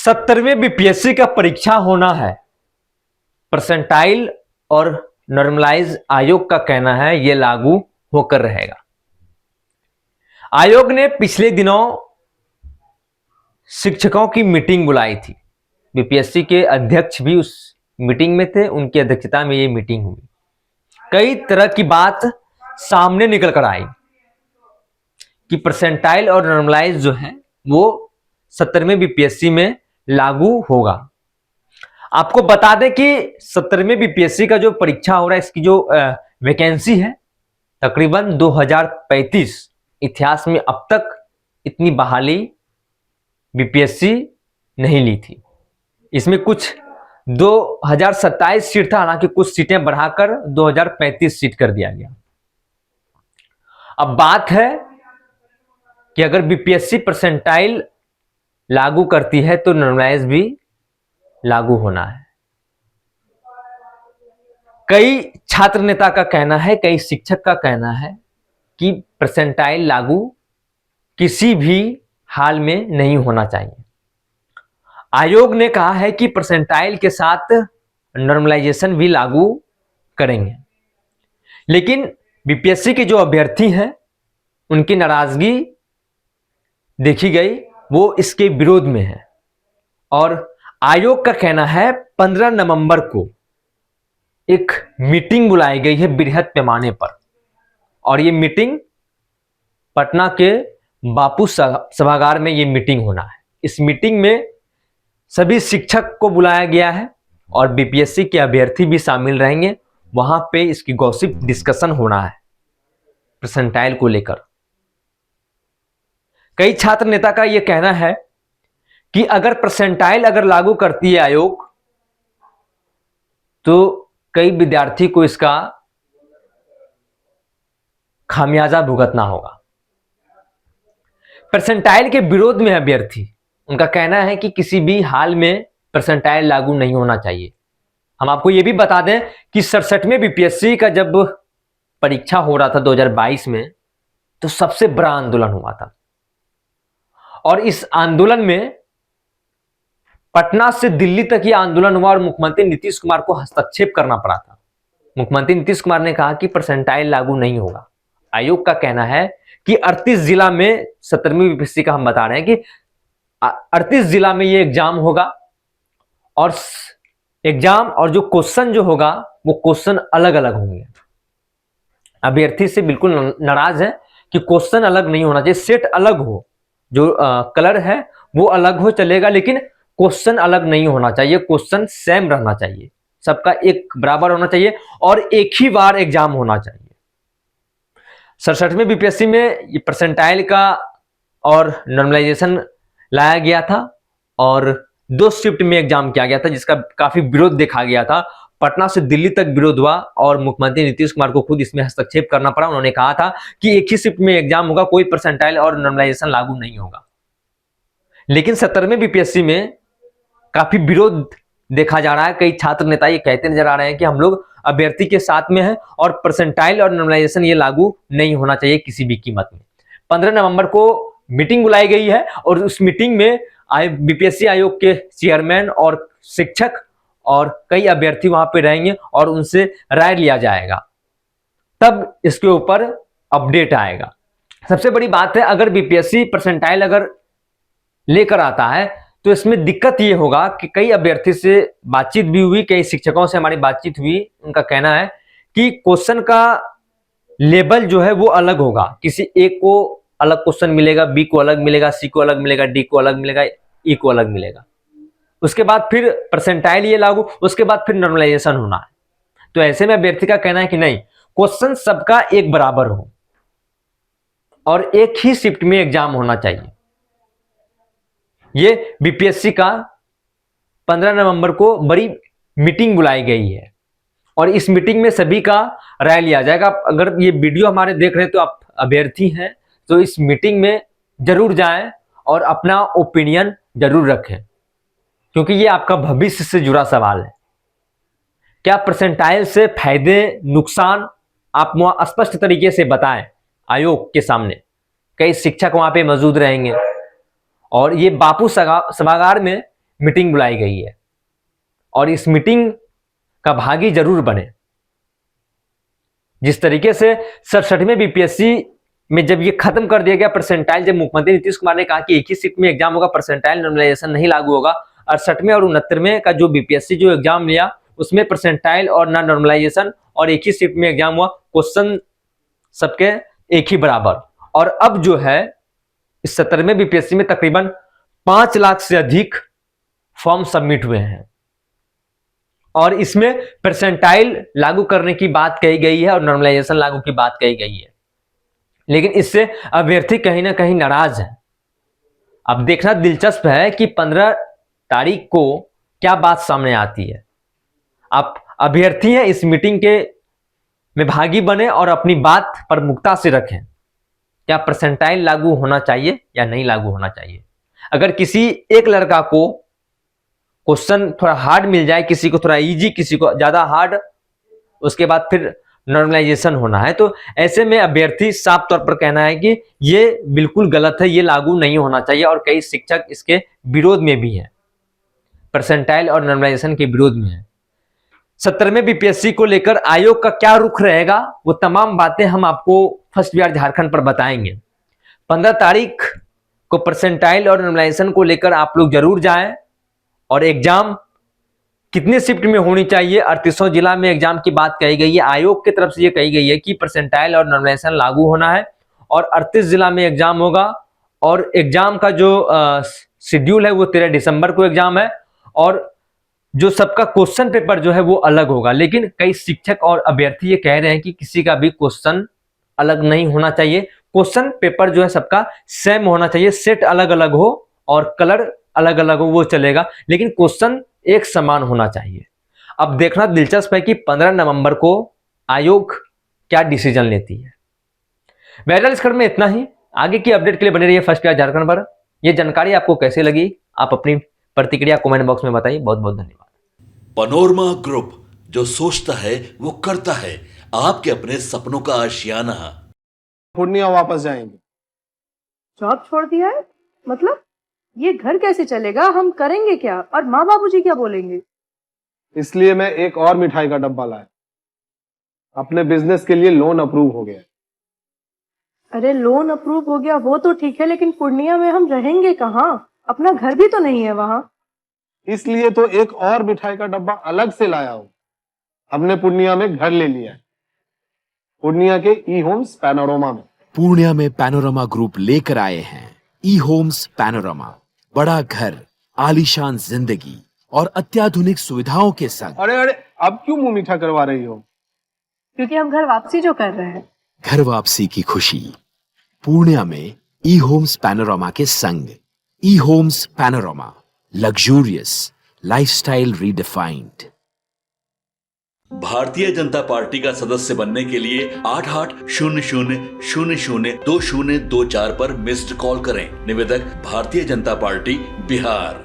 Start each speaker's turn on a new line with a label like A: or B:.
A: 70वें BPSC का परीक्षा होना है। परसेंटाइल और नॉर्मलाइज आयोग का कहना है यह लागू होकर रहेगा। आयोग ने पिछले दिनों शिक्षकों की मीटिंग बुलाई थी। बीपीएससी के अध्यक्ष भी उस मीटिंग में थे, उनकी अध्यक्षता में यह मीटिंग हुई। कई तरह की बात सामने निकल कर आई कि परसेंटाइल और नॉर्मलाइज जो है वो 70वें बीपीएससी में लागू होगा। आपको बता दें कि 70वें बीपीएससी का जो परीक्षा हो रहा है, इसकी जो वैकेंसी है तकरीबन 2035। इतिहास में अब तक इतनी बहाली बीपीएससी नहीं ली थी। इसमें कुछ 2027 सीट था, हालांकि कुछ सीटें बढ़ाकर 2035 सीट कर दिया गया। अब बात है कि अगर बीपीएससी परसेंटाइल लागू करती है तो नॉर्मलाइज भी लागू होना है। कई छात्र नेता का कहना है, कई शिक्षक का कहना है कि परसेंटाइल लागू किसी भी हाल में नहीं होना चाहिए। आयोग ने कहा है कि परसेंटाइल के साथ नॉर्मलाइजेशन भी लागू करेंगे, लेकिन बीपीएससी के जो अभ्यर्थी हैं उनकी नाराजगी देखी गई, वो इसके विरोध में है। और आयोग का कहना है 15 नवंबर को एक मीटिंग बुलाई गई है बृहद पैमाने पर, और ये मीटिंग पटना के बापू सभागार में ये मीटिंग होना है। इस मीटिंग में सभी शिक्षक को बुलाया गया है और बीपीएससी के अभ्यर्थी भी शामिल रहेंगे। वहां पे इसकी गॉसिप डिस्कशन होना है परसेंटाइल को लेकर। कई छात्र नेता का यह कहना है कि अगर परसेंटाइल अगर लागू करती है आयोग तो कई विद्यार्थी को इसका खामियाजा भुगतना होगा। परसेंटाइल के विरोध में अभ्यर्थी, उनका कहना है कि किसी भी हाल में परसेंटाइल लागू नहीं होना चाहिए। हम आपको यह भी बता दें कि 67वें बीपीएससी का जब परीक्षा हो रहा था 2022 में, तो सबसे बड़ा आंदोलन हुआ था, और इस आंदोलन में पटना से दिल्ली तक यह आंदोलन हुआ और मुख्यमंत्री नीतीश कुमार को हस्तक्षेप करना पड़ा था। मुख्यमंत्री नीतीश कुमार ने कहा कि परसेंटाइल लागू नहीं होगा। आयोग का कहना है कि 38 जिला में 70वीं बीपीएससी का हम बता रहे हैं कि 38 जिला में यह एग्जाम होगा, और एग्जाम और जो क्वेश्चन जो होगा वो क्वेश्चन अलग अलग होंगे। अभ्यर्थी से बिल्कुल नाराज है कि क्वेश्चन अलग नहीं होना चाहिए, सेट अलग हो, जो कलर है वो अलग हो चलेगा, लेकिन क्वेश्चन अलग नहीं होना चाहिए। क्वेश्चन सेम रहना चाहिए, सबका एक बराबर होना चाहिए और एक ही बार एग्जाम होना चाहिए। 67वें बीपीएससी में ये परसेंटाइल का और नॉर्मलाइजेशन लाया गया था और 2 शिफ्ट में एग्जाम किया गया था, जिसका काफी विरोध देखा गया था। पटना से दिल्ली तक विरोध हुआ और मुख्यमंत्री नीतीश कुमार को खुद इसमें हस्तक्षेप करना पड़ा। उन्होंने कहा था कि एक ही शिफ्ट में एग्जाम होगा, कोई परसेंटाइल और नॉर्मलाइजेशन लागू नहीं होगा। लेकिन 70वें बीपीएससी में काफी विरोध देखा जा रहा है। कई छात्र नेता ये कहते नजर आ रहे हैं कि हम लोग अभ्यर्थी के साथ में हैं और परसेंटाइल और नॉर्मलाइजेशन ये लागू नहीं होना चाहिए किसी भी कीमत में। 15 नवंबर को मीटिंग बुलाई गई है और उस मीटिंग में बीपीएससी आयोग के चेयरमैन और शिक्षक और कई अभ्यर्थी वहां पे रहेंगे और उनसे राय लिया जाएगा, तब इसके ऊपर अपडेट आएगा। सबसे बड़ी बात है, अगर बीपीएससी परसेंटाइल अगर लेकर आता है तो इसमें दिक्कत ये होगा कि कई अभ्यर्थी से बातचीत भी हुई, कई शिक्षकों से हमारी बातचीत हुई। उनका कहना है कि क्वेश्चन का लेवल जो है वो अलग होगा। किसी एक को अलग क्वेश्चन मिलेगा, बी को अलग मिलेगा, सी को अलग मिलेगा, डी को अलग मिलेगा, ई को अलग मिलेगा। उसके बाद फिर परसेंटाइल ये लागू, उसके बाद फिर नॉर्मलाइजेशन होना है। तो ऐसे में अभ्यर्थी का कहना है कि नहीं, क्वेश्चन सबका एक बराबर हो और एक ही शिफ्ट में एग्जाम होना चाहिए। ये बीपीएससी का 15 नवंबर को बड़ी मीटिंग बुलाई गई है और इस मीटिंग में सभी का राय लिया जाएगा। अगर ये वीडियो हमारे देख रहे हैं तो आप अभ्यर्थी हैं तो इस मीटिंग में जरूर जाएं और अपना ओपिनियन जरूर रखें, क्योंकि ये आपका भविष्य से जुड़ा सवाल है। क्या परसेंटाइल से फायदे नुकसान आप वहां स्पष्ट तरीके से बताएं आयोग के सामने। कई शिक्षक वहां पे मौजूद रहेंगे और ये बापू सभागार में मीटिंग बुलाई गई है और इस मीटिंग का भागी जरूर बने। जिस तरीके से 67वें बीपीएससी में जब ये खत्म कर दिया गया परसेंटाइल, जब मुख्यमंत्री नीतीश कुमार ने कहा कि एक ही शिफ्ट में एग्जाम होगा, परसेंटाइल नॉर्मलाइजेशन नहीं लागू होगा, 68वें और 69वें का जो बीपीएससी जो एग्जाम लिया उसमें परसेंटाइल और ना नॉर्मलाइजेशन और एक ही शिफ्ट में एग्जाम हुआ, क्वेश्चन सबके एक ही बराबर। और अब जो है इस 70वें बीपीएससी में तकरीबन 5 लाख से अधिक फॉर्म सबमिट हुए हैं और इसमें परसेंटाइल लागू करने की बात कही गई है और नॉर्मलाइजेशन लागू की बात कही गई है, लेकिन इससे अभ्यर्थी कहीं ना कहीं नाराज है। अब देखना दिलचस्प है कि 15 तारीख को क्या बात सामने आती है। आप अभ्यर्थी हैं, इस मीटिंग के में भागी बने और अपनी बात प्रमुखता से रखें। क्या परसेंटाइल लागू होना चाहिए या नहीं लागू होना चाहिए? अगर किसी एक लड़का को क्वेश्चन थोड़ा हार्ड मिल जाए, किसी को थोड़ा इजी, किसी को ज्यादा हार्ड, उसके बाद फिर नॉर्मलाइजेशन होना है, तो ऐसे में अभ्यर्थी साफ तौर पर कहना है कि ये बिल्कुल गलत है, ये लागू नहीं होना चाहिए और कई शिक्षक इसके विरोध में भी हैं, परसेंटाइल और नॉर्मलाइजेशन के विरोध में है। 70वें बीपीएससी को लेकर आयोग का क्या रुख रहेगा, वो तमाम बातें हम आपको फर्स्ट बिहार झारखंड पर बताएंगे। 15 तारीख को परसेंटाइल और नॉर्मलाइजेशन को लेकर आप लोग जरूर जाएं और एग्जाम कितने शिफ्ट में होनी चाहिए, 38 जिला में एग्जाम की बात कही गई है। आयोग की तरफ से ये कही गई है कि परसेंटाइल और नॉर्मलाइजेशन लागू होना है और 38 जिला में एग्जाम होगा और एग्जाम का जो शेड्यूल है वो 13 दिसंबर को एग्जाम है और जो सबका क्वेश्चन पेपर जो है वो अलग होगा। लेकिन कई शिक्षक और अभ्यर्थी ये कह रहे हैं कि किसी का भी क्वेश्चन अलग नहीं होना चाहिए, क्वेश्चन पेपर जो है सबका सेम होना चाहिए, सेट अलग अलग हो और कलर अलग अलग हो वो चलेगा, लेकिन क्वेश्चन एक समान होना चाहिए। अब देखना दिलचस्प है कि 15 नवंबर को आयोग क्या डिसीजन लेती है। बहरहाल इस खबर में इतना ही। आगे की अपडेट के लिए बने रहिए फर्स्ट बिहार झारखंड पर। यह जानकारी आपको कैसी लगी, आप अपनी प्रतिक्रिया कमेंट बॉक्स में बताइए। बहुत बहुत धन्यवाद।
B: पनोरमा ग्रुप, जो सोचता है वो करता है। आपके अपने सपनों का आशियाना।
C: पूर्णिया वापस जाएंगे।
D: जॉब छोड़ दिया है? मतलब ये घर कैसे चलेगा, हम करेंगे क्या और माँ बाबूजी क्या बोलेंगे?
C: इसलिए मैं एक और मिठाई का डब्बा लाया। अपने बिजनेस के लिए लोन अप्रूव हो गया।
D: अरे लोन अप्रूव हो गया वो तो ठीक है, लेकिन पूर्णिया में हम रहेंगे कहाँ? अपना घर भी तो नहीं है वहाँ।
C: इसलिए तो एक और मिठाई का डब्बा अलग से लाया हूँ। हमने पूर्णिया में घर ले लिया है, पूर्णिया के ई होम्स पैनोरमा में।
E: पूर्णिया में पैनोरमा ग्रुप लेकर आए हैं ई होम्स पैनोरमा। बड़ा घर, आलीशान जिंदगी और अत्याधुनिक सुविधाओं के संग।
C: अरे अरे, अब क्यों मुंह मीठा करवा रही हो?
D: क्योंकि हम घर वापसी जो कर रहे हैं।
E: घर वापसी की खुशी पूर्णिया में ई होम्स पैनोरमा के संग। E Homes Panorama, luxurious lifestyle redefined.
B: Bharatiya Janata party का सदस्य बनने के लिए 8800002024 पर मिस्ड कॉल करें। निवेदक भारतीय जनता पार्टी बिहार।